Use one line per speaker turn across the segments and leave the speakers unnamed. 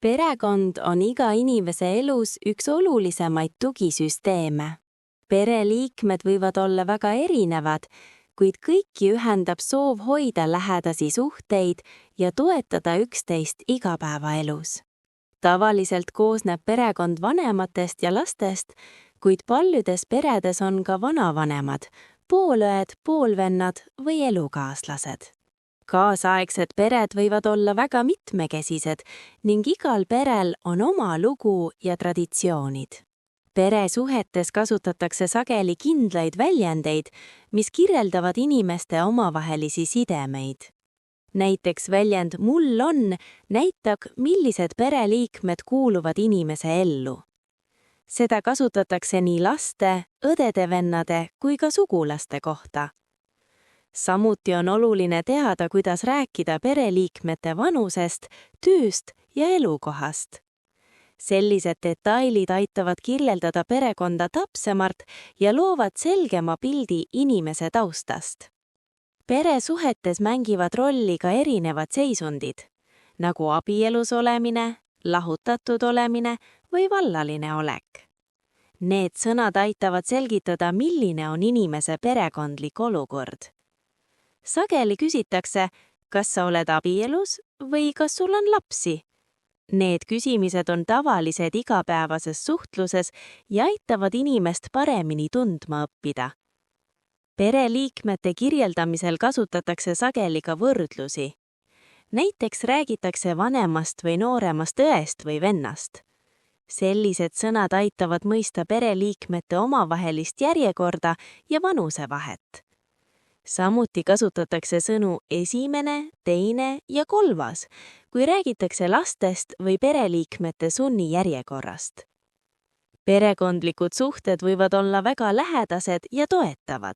Perekond on iga inimese elus üks olulisemaid tugisüsteeme. Pereliikmed võivad olla väga erinevad, kuid kõiki ühendab soov hoida lähedasi suhteid ja toetada üksteist igapäevaelus. Tavaliselt koosneb perekond vanematest ja lastest, kuid paljudes peredes on ka vanavanemad, poolõed, poolvennad või elukaaslased. Kaasaegsed pered võivad olla väga mitmekesised ning igal perel on oma lugu ja traditsioonid. Peresuhetes kasutatakse sageli kindlaid väljendeid, mis kirjeldavad inimeste omavahelisi sidemeid. Näiteks väljend "mul on" näitab, millised pereliikmed kuuluvad inimese ellu. Seda kasutatakse nii laste, õdede-vennade kui ka sugulaste kohta. Samuti on oluline teada, kuidas rääkida pereliikmete vanusest, tööst ja elukohast. Sellised detailid aitavad kirjeldada perekonda täpsemalt ja loovad selgema pildi inimese taustast. Peresuhetes mängivad rolli ka erinevad seisundid, nagu abielus olemine, lahutatud olemine või vallaline olek. Need sõnad aitavad selgitada, milline on inimese perekondlik olukord. Sageli küsitakse, kas sa oled abielus või kas sul on lapsi. Need küsimised on tavalised igapäevases suhtluses ja aitavad inimest paremini tundma õppida. Pereliikmete kirjeldamisel kasutatakse sageli ka võrdlusi. Näiteks räägitakse vanemast või nooremast õest või vennast. Sellised sõnad aitavad mõista pereliikmete omavahelist järjekorda ja vanusevahet. Samuti kasutatakse sõnu esimene, teine ja kolmas, kui räägitakse lastest või pereliikmete sunnijärjekorrast. Perekondlikud suhted võivad olla väga lähedased ja toetavad.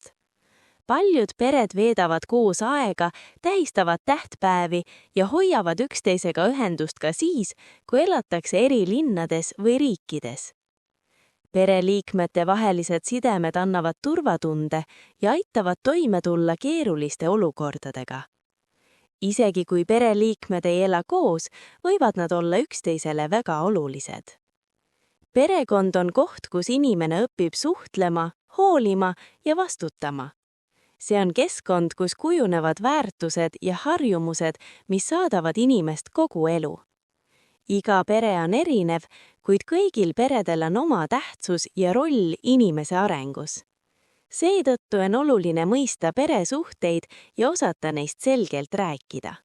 Paljud pered veedavad koos aega, tähistavad tähtpäevi ja hoiavad üksteisega ühendust ka siis, kui elatakse eri linnades või riikides. Pereliikmete vahelised sidemed annavad turvatunde ja aitavad toime tulla keeruliste olukordadega. Isegi kui pereliikmed ei ela koos, võivad nad olla üksteisele väga olulised. Perekond on koht, kus inimene õpib suhtlema, hoolima ja vastutama. See on keskkond, kus kujunevad väärtused ja harjumused, mis saadavad inimest kogu elu. Iga pere on erinev, kuid kõigil peredel on oma tähtsus ja roll inimese arengus. Seetõttu on oluline mõista peresuhteid ja osata neist selgelt rääkida.